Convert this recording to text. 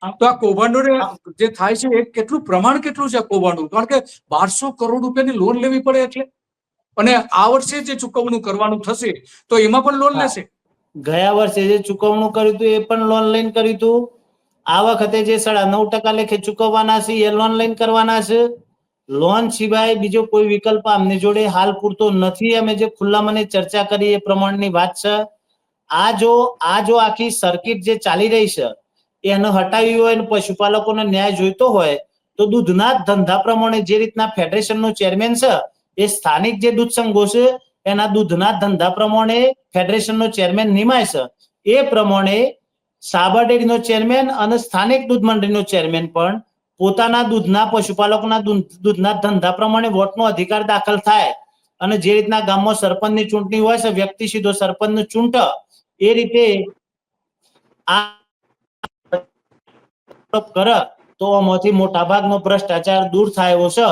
તો આ કૌભાંડો જે થાય છે એ કેટલું પ્રમાણ કેટલું છે કૌભાંડો? કારણ કે 1200 કરોડ રૂપિયાની લોન લેવી પડે એટલે, અને આ વર્ષે જે ચૂકવણું કરવાનું થશે તો એમાં પણ લોન લેશે. ગયા વર્ષે જે ચૂકવણું કર્યું હતું એ પણ લોન લઈને કર્યું હતું. આ વખતે જે 9.5% લેખે ચૂકવવાના છે એ લોન લઈને કરવાના છે. લોન સિવાય બીજો કોઈ વિકલ્પ અમને જોડે હાલ પૂરતો નથી. અમે જે ખુલ્લા મને ચર્ચા કરી એ પ્રમાણની વાત છે. આ જો આખી સર્કિટ જે ચાલી રહી છે એને હટાવી હોય અને પશુપાલકોને ન્યાય જોઈતો હોય તો દૂધના ધંધા પ્રમાણે જે રીતના ફેડરેશનનો ચેરમેન છે એ સ્થાનિક જે દૂધ સંઘો છે એના દૂધના ધંધા પ્રમાણે ફેડરેશનનો ચેરમેન નિમાય છે. એ પ્રમાણે સાબર ડેરીનો ચેરમેન અને સ્થાનિક દૂધ મંડળીનો ચેરમેન પણ પોતાના દૂધના પશુપાલકોના દૂધના ધંધા પ્રમાણે વોટનો અધિકાર દાખલ થાય અને જે રીતના ગામમાં સરપંચની ચૂંટણી હોય છે, વ્યક્તિ સીધો સરપંચને ચૂંટ, એ રીતે આ કરે તો આમાંથી મોટા ભાગનો ભ્રષ્ટાચાર દૂર થાય એવો છે.